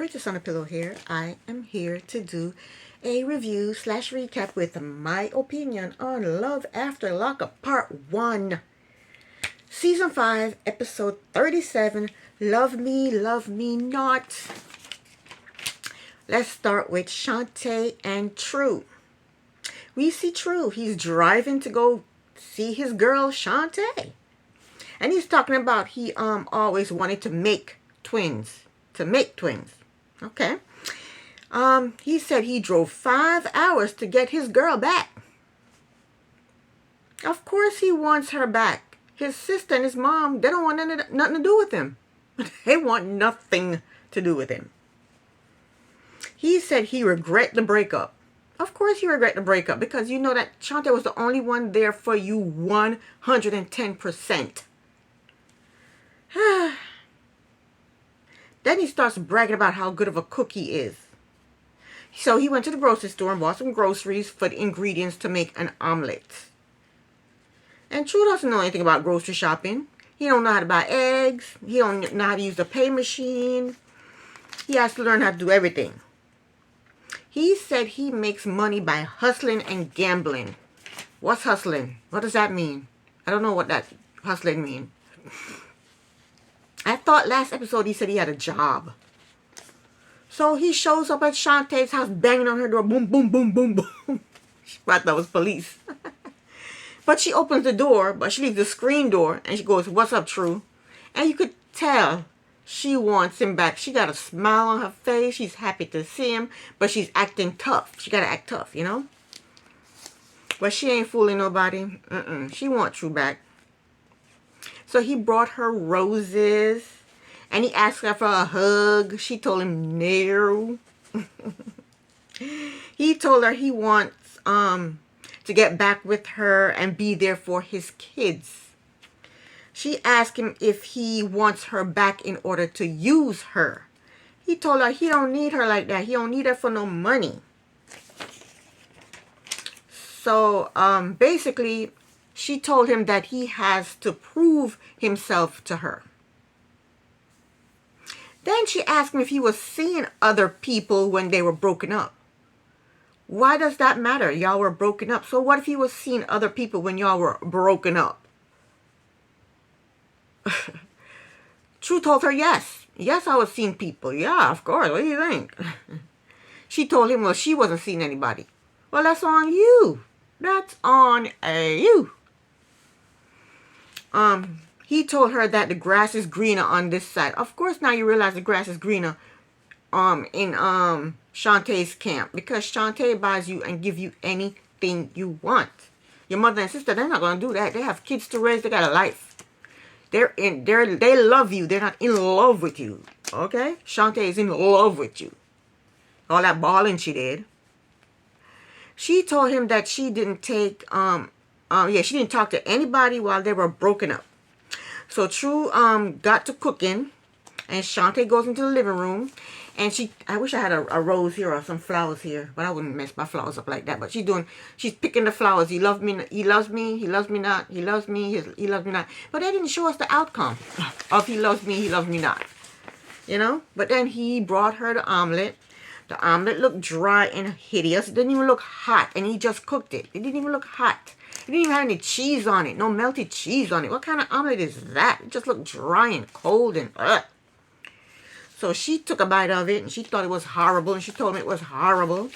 Princess on a Pillow here. I am here to do a review slash recap with my opinion on Love After Lockup Part 1. Season 5, Episode 37, Love Me Not. Let's start with Shantae and True. We see True. He's driving to go see his girl Shantae. And he's talking about he always wanted to make twins. Okay. He said he drove 5 hours to get his girl back. Of course he wants her back. His sister and his mom, they don't want nothing to do with him. They want nothing to do with him. He said he regret the breakup. Of course you regret the breakup because you know that Shantae was the only one there for you 110%. Then he starts bragging about how good of a cook he is. So he went to the grocery store and bought some groceries for the ingredients to make an omelet. And True doesn't know anything about grocery shopping. He don't know how to buy eggs. He don't know how to use the pay machine. He has to learn how to do everything. He said he makes money by hustling and gambling. What's hustling? What does that mean? I don't know what that hustling means. I thought last episode he said he had a job. So he shows up at Shantae's house banging on her door. Boom, boom, boom, boom, boom. I thought it was police. But she opens the door, but she leaves the screen door. And she goes, "What's up, True?" And you could tell she wants him back. She got a smile on her face. She's happy to see him. But she's acting tough. She got to act tough, you know. But she ain't fooling nobody. She wants True back. So he brought her roses. And he asked her for a hug. She told him no. He told her he wants to get back with her and be there for his kids. She asked him if he wants her back in order to use her. He told her he don't need her like that. He don't need her for no money. So basically, she told him that he has to prove himself to her. Then she asked him if he was seeing other people when they were broken up. Why does that matter? Y'all were broken up. So what if he was seeing other people when y'all were broken up? True told her yes. Yes, I was seeing people. Yeah, of course. What do you think? She told him, well, she wasn't seeing anybody. Well, that's on you. That's on you. He told her that the grass is greener on this side. Of course, now you realize the grass is greener in Shantae's camp. Because Shantae buys you and give you anything you want. Your mother and sister, they're not going to do that. They have kids to raise. They got a life. They love you. They're not in love with you. Okay? Shantae is in love with you. All that balling she did. She told him that she didn't she didn't talk to anybody while they were broken up. So True got to cooking, and Shantae goes into the living room, and I wish I had a rose here or some flowers here, but I wouldn't mess my flowers up like that. But she's picking the flowers. He loves me, he loves me not. He loves me, he loves me not. But they didn't show us the outcome of he loves me not. You know? But then he brought her the omelet. The omelet looked dry and hideous. It didn't even look hot, and he just cooked it. It didn't even look hot. It didn't even have any cheese on it. No melted cheese on it. What kind of omelet is that? It just looked dry and cold and ugh. So she took a bite of it and she thought it was horrible. And she told me it was horrible.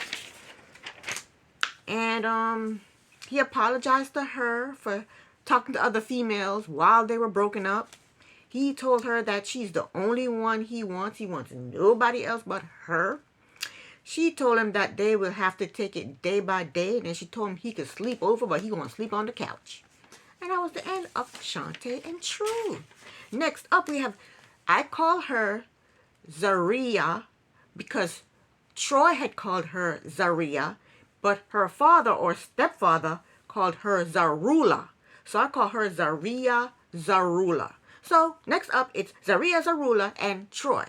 And he apologized to her for talking to other females while they were broken up. He told her that she's the only one he wants. He wants nobody else but her. She told him that they will have to take it day by day. And then she told him he could sleep over, but he won't sleep on the couch. And that was the end of Shantae and True. Next up, we have, I call her Zaria because Troy had called her Zaria, but her father or stepfather called her Zarula. So I call her Zaria Zarula. So next up, it's Zaria Zarula and Troy.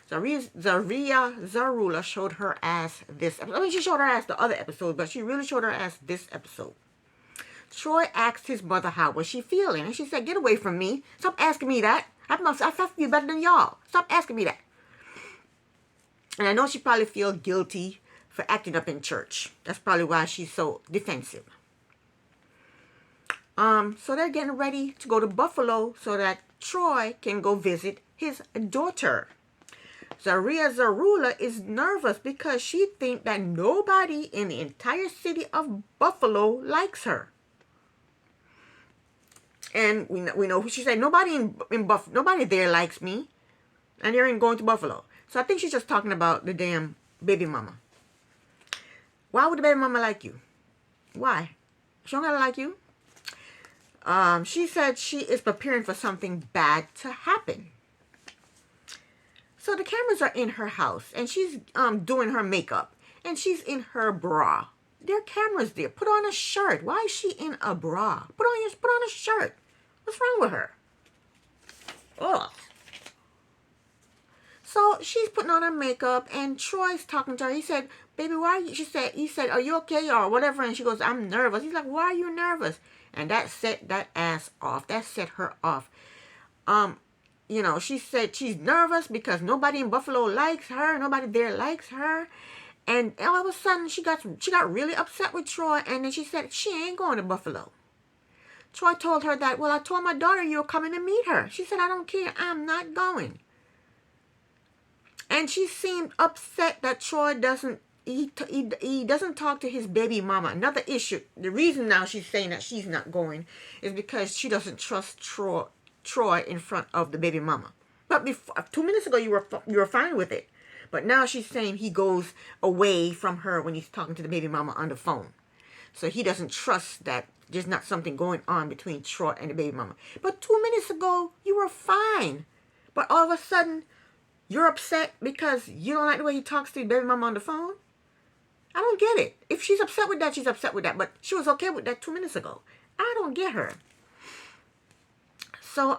Zaria Zarula showed her ass this episode. I mean, she showed her ass the other episode, but she really showed her ass this episode. Troy asked his mother how was she feeling, and she said, "Get away from me. Stop asking me that. I feel better than y'all. Stop asking me that." And I know she probably feels guilty for acting up in church. That's probably why she's so defensive. So they're getting ready to go to Buffalo so that Troy can go visit his daughter. Zaria Zarula is nervous because she thinks that nobody in the entire city of Buffalo likes her. And we know who she said, nobody in Buffalo, nobody there likes me. And they ain't going to Buffalo. So I think she's just talking about the damn baby mama. Why would the baby mama like you? Why? She don't gotta like you. She said she is preparing for something bad to happen. So the cameras are in her house, and she's doing her makeup, and she's in her bra. There are cameras there. Put on a shirt. Why is she in a bra? Put on a shirt. What's wrong with her? Ugh. So she's putting on her makeup, and Troy's talking to her. He said, "Baby, why are you?" He said, "Are you okay?" or whatever. And she goes, "I'm nervous." He's like, "Why are you nervous?" And that set that ass off. That set her off. She said she's nervous because nobody in Buffalo likes her. Nobody there likes her. And all of a sudden, she got really upset with Troy. And then she said she ain't going to Buffalo. Troy told her that, "Well, I told my daughter you were coming to meet her." She said, "I don't care. I'm not going." And she seemed upset that Troy doesn't talk to his baby mama. Another issue. The reason now she's saying that she's not going is because she doesn't trust Troy in front of the baby mama. But 2 minutes ago you were fine with it. But now she's saying he goes away from her when he's talking to the baby mama on the phone. So he doesn't trust that there's not something going on between Troy and the baby mama. But 2 minutes ago you were fine. But all of a sudden you're upset because you don't like the way he talks to the baby mama on the phone? I don't get it. If she's upset with that, she's upset with that. But she was okay with that 2 minutes ago. I don't get her. So,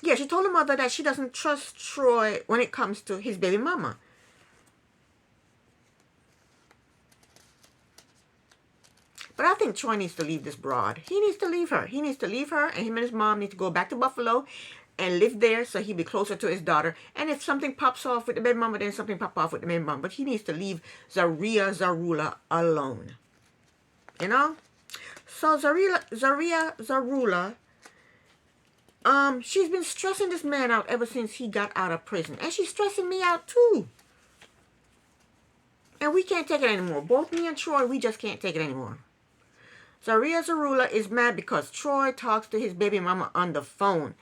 yeah, she told her mother that she doesn't trust Troy when it comes to his baby mama. But I think Troy needs to leave this broad. He needs to leave her. He needs to leave her, and him and his mom need to go back to Buffalo and live there so he'll be closer to his daughter. And if something pops off with the baby mama, then something pops off with the baby mama. But he needs to leave Zaria Zarula alone. You know? So Zaria Zarula, she's been stressing this man out ever since he got out of prison. And she's stressing me out too. And we can't take it anymore. Both me and Troy, we just can't take it anymore. Zaria Zarula is mad because Troy talks to his baby mama on the phone.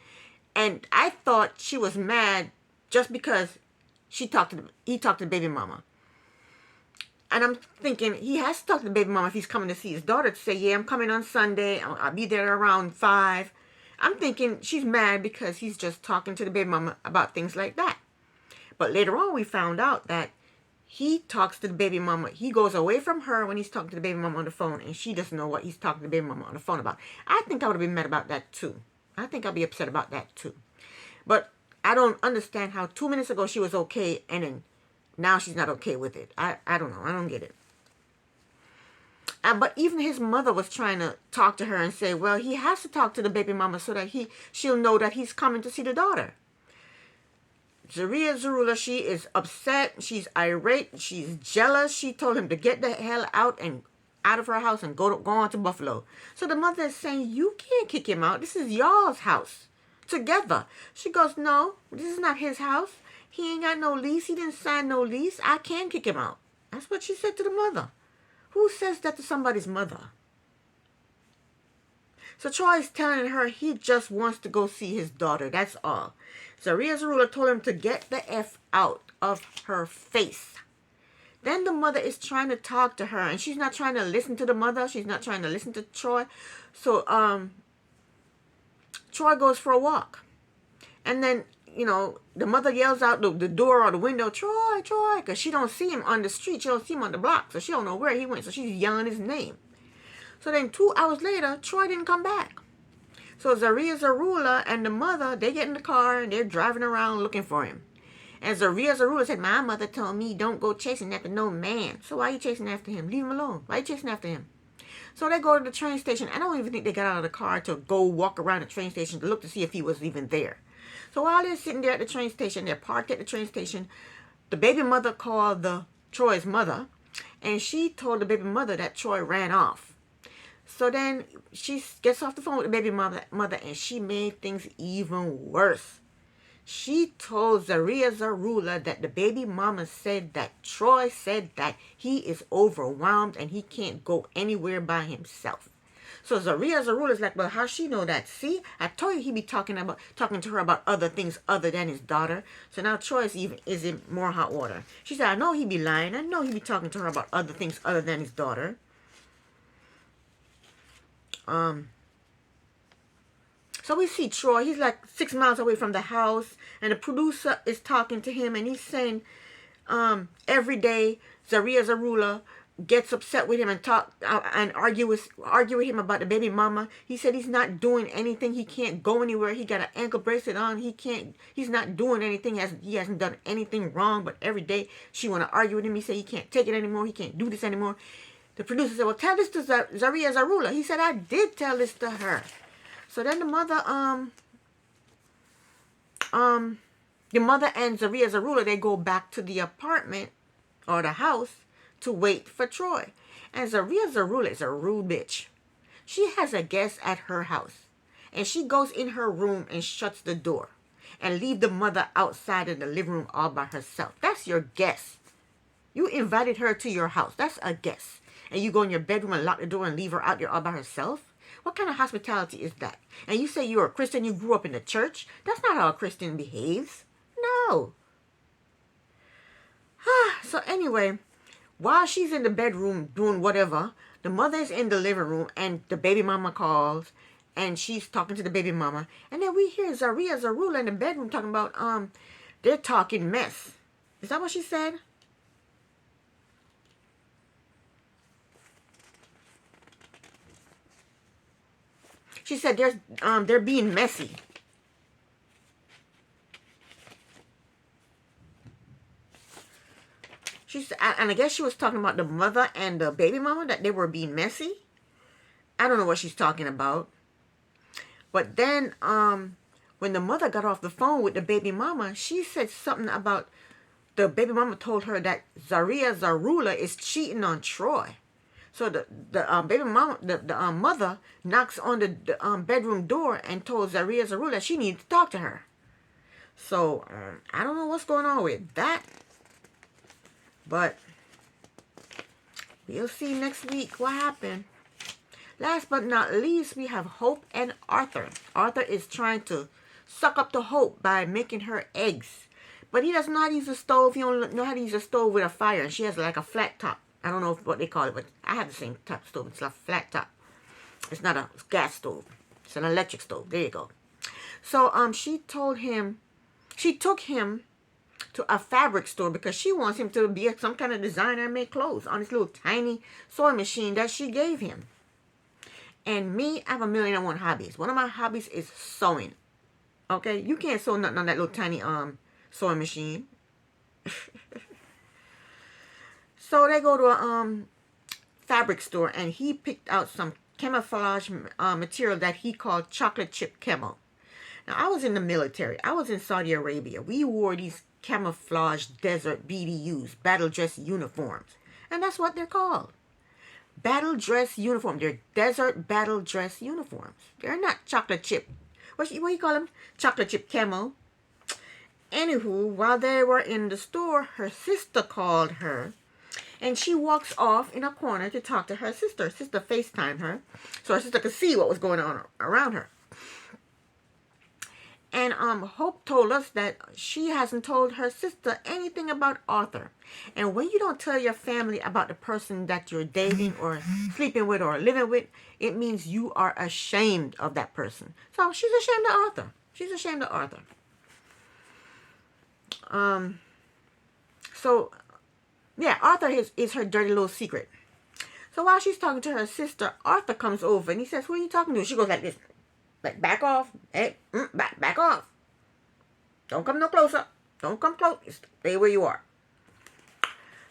And I thought she was mad just because he talked to the baby mama. And I'm thinking, he has to talk to the baby mama if he's coming to see his daughter, to say, "Yeah, I'm coming on Sunday. I'll be there around 5. I'm thinking she's mad because he's just talking to the baby mama about things like that. But later on, we found out that he talks to the baby mama. He goes away from her when he's talking to the baby mama on the phone, and she doesn't know what he's talking to the baby mama on the phone about. I think I would have been mad about that too. I think I'll be upset about that too. But I don't understand how 2 minutes ago she was okay and then now she's not okay with it. I don't know. I don't get it. But even his mother was trying to talk to her and say, well, he has to talk to the baby mama so that she'll know that he's coming to see the daughter. Zaria Zarula, she is upset. She's irate. She's jealous. She told him to get the hell out of her house and go on to Buffalo. So the mother is saying, you can't kick him out. This is y'all's house together. She goes, no, this is not his house. He ain't got no lease. He didn't sign no lease. I can kick him out. That's what she said to the mother. Who says that to somebody's mother? So Troy's telling her he just wants to go see his daughter. That's all. Zaria Zarula told him to get the F out of her face. Then the mother is trying to talk to her, and she's not trying to listen to the mother. She's not trying to listen to Troy. So Troy goes for a walk. And then, the mother yells out the door or the window, Troy, Troy, because she don't see him on the street. She don't see him on the block, so she don't know where he went. So she's yelling his name. So then 2 hours later, Troy didn't come back. So Zaria Zarula and the mother, they get in the car and they're driving around looking for him. And Zaria Zarula said, my mother told me don't go chasing after no man. So why are you chasing after him? Leave him alone. Why are you chasing after him? So they go to the train station. I don't even think they got out of the car to go walk around the train station to look to see if he was even there. So while they're sitting there at the train station, they're parked at the train station, the baby mother called Troy's mother, and she told the baby mother that Troy ran off. So then she gets off the phone with the baby mother, and she made things even worse. She told Zaria Zarula that the baby mama said that Troy said that he is overwhelmed and he can't go anywhere by himself. So Zaria Zarula is like, well, how she know that? See, I told you he be talking to her about other things other than his daughter. So now Troy is in more hot water. She said, I know he be lying. I know he be talking to her about other things other than his daughter. So we see Troy. He's like 6 miles away from the house, and the producer is talking to him, and he's saying, every day Zaria Zarula gets upset with him and argue with him about the baby mama. He said he's not doing anything. He can't go anywhere. He got an ankle bracelet on. He's not doing anything. He hasn't done anything wrong. But every day she want to argue with him. He said he can't take it anymore. He can't do this anymore. The producer said, well, tell this to Zaria Zarula. He said, I did tell this to her. So then the mother and Zaria Zarula, they go back to the apartment or the house to wait for Troy. And Zaria Zarula is a rude bitch. She has a guest at her house, and she goes in her room and shuts the door and leave the mother outside in the living room all by herself. That's your guest. You invited her to your house. That's a guest. And you go in your bedroom and lock the door and leave her out there all by herself? What kind of hospitality is that? And you say you're a Christian, you grew up in the church? That's not how a Christian behaves. No. So anyway, while she's in the bedroom doing whatever, the mother is in the living room and the baby mama calls and she's talking to the baby mama. And then we hear Zaria Zarula in the bedroom talking about, they're talking mess. Is that what she said? She said they're being messy. She said, and I guess she was talking about the mother and the baby mama, that they were being messy. I don't know what she's talking about. But then when the mother got off the phone with the baby mama, she said something about the baby mama told her that Zaria Zarula is cheating on Troy. So the baby mama, the mother knocks on the bedroom door and told Zaria Zarula she needs to talk to her. So I don't know what's going on with that, but we'll see next week what happened. Last but not least, we have Hope and Arthur. Arthur is trying to suck up to Hope by making her eggs, but he doesn't know how to use a stove. He don't know how to use a stove with a fire, and she has like a flat top. I don't know what they call it, but I have the same type of stove. It's a flat top. It's not a gas stove. It's an electric stove. There you go. So she took him to a fabric store because she wants him to be some kind of designer and make clothes on this little tiny sewing machine that she gave him. And me, I have 1,000,001 hobbies. One of my hobbies is sewing. Okay? You can't sew nothing on that little tiny sewing machine. So they go to a fabric store, and he picked out some camouflage material that he called chocolate chip camo. Now, I was in the military. I was in Saudi Arabia. We wore these camouflage desert BDUs, battle dress uniforms. And that's what they're called. Battle dress uniform. They're desert battle dress uniforms. They're not chocolate chip. What do you call them? Chocolate chip camo. Anywho, while they were in the store, her sister called her. And she walks off in a corner to talk to her sister. Her sister FaceTimed her, so her sister could see what was going on around her. And Hope told us that she hasn't told her sister anything about Arthur. And when you don't tell your family about the person that you're dating or sleeping with or living with, it means you are ashamed of that person. So she's ashamed of Arthur. She's ashamed of Arthur. Yeah, Arthur is her dirty little secret. So while she's talking to her sister, Arthur comes over and he says, who are you talking to? She goes like this. Like, back off. Hey, back off. Don't come no closer. Don't come close. Stay where you are.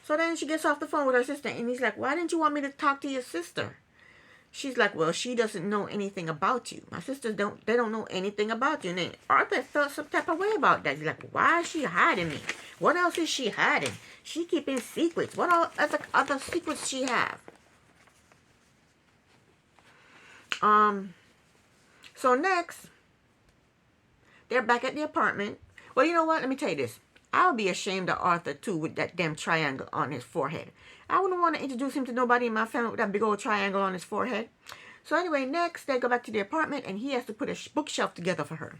So then she gets off the phone with her sister and he's like, why didn't you want me to talk to your sister? she's like, well, she doesn't know anything about you. My sisters they don't know anything about you. And then Arthur felt some type of way about that. He's like, why is she hiding me? What else is she hiding? She keeping secrets. What all other secrets she have? So next, they're back at the apartment. Well, you know what? Let me tell you this. I would be ashamed of Arthur, too, with that damn triangle on his forehead. I wouldn't want to introduce him to nobody in my family with that big old triangle on his forehead. So anyway, next, they go back to the apartment, and he has to put a bookshelf together for her.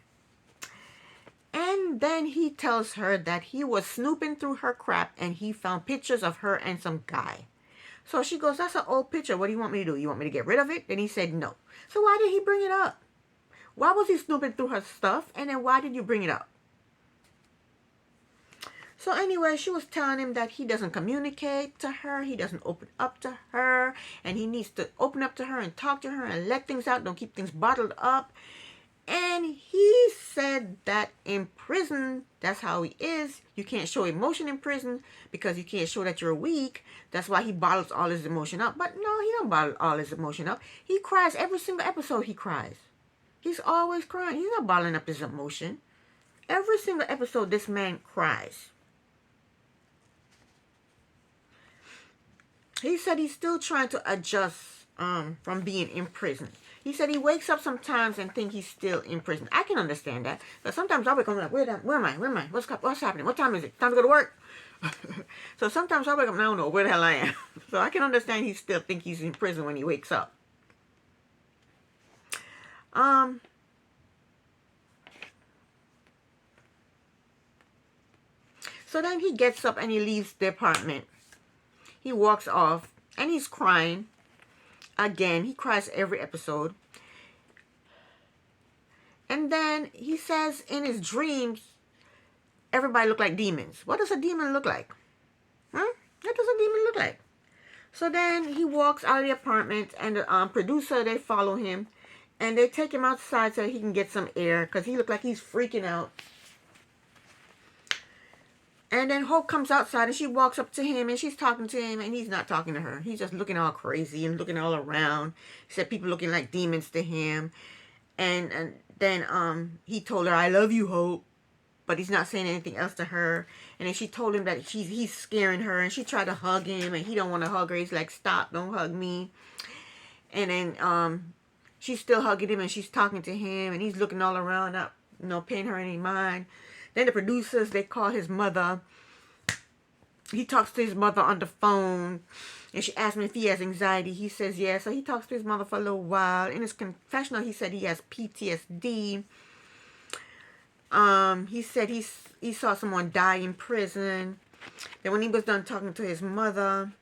And then he tells her that he was snooping through her crap, and he found pictures of her and some guy. So she goes, that's an old picture. What do you want me to do? You want me to get rid of it? Then he said no. So why did he bring it up? Why was he snooping through her stuff? And then why did you bring it up? So anyway, she was telling him that he doesn't communicate to her. He doesn't open up to her. And he needs to open up to her and talk to her and let things out. Don't keep things bottled up. And he said that in prison, that's how he is. You can't show emotion in prison because you can't show that you're weak. That's why he bottles all his emotion up. But no, he don't bottle all his emotion up. He cries every single episode. He cries. He's always crying. He's not bottling up his emotion. Every single episode, this man cries. He said he's still trying to adjust from being in prison. He said he wakes up sometimes and think he's still in prison. I can understand that. But sometimes I wake up and I'm like, where am I? Where am I? What's happening? What time is it? Time to go to work? So sometimes I wake up and I don't know where the hell I am. So I can understand he still think he's in prison when he wakes up. So then he gets up and he leaves the apartment. He walks off and he's crying. Again, he cries every episode. And then he says in his dreams, everybody look like demons. What does a demon look like? Huh? What does a demon look like? So then he walks out of the apartment and the producer, they follow him. And they take him outside so he can get some air because he looked like he's freaking out. And then Hope comes outside and she walks up to him and she's talking to him and he's not talking to her. He's just looking all crazy and looking all around. He said people looking like demons to him. And then he told her, I love you, Hope. But he's not saying anything else to her. And then she told him that he's scaring her and she tried to hug him and he don't want to hug her. He's like, stop, don't hug me. And then she's still hugging him and she's talking to him and he's looking all around, not paying her any mind. Then the producers, they call his mother. He talks to his mother on the phone. And she asks him if he has anxiety. He says yes. So he talks to his mother for a little while. In his confessional, he said he has PTSD. He said he saw someone die in prison. Then when he was done talking to his mother,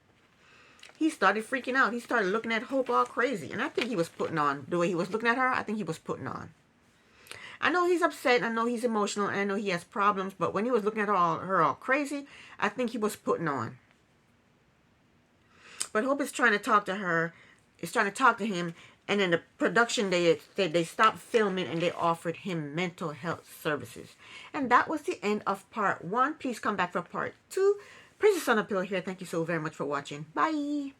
he started freaking out. He started looking at Hope all crazy. And I think he was putting on. The way he was looking at her, I think he was putting on. I know he's upset, I know he's emotional, and I know he has problems, but when he was looking at her all crazy, I think he was putting on. But Hope is trying to talk to her, is trying to talk to him, and in the production, they stopped filming and they offered him mental health services. And that was the end of part 1. Please come back for part 2. Princess on a Pillow here. Thank you so very much for watching. Bye.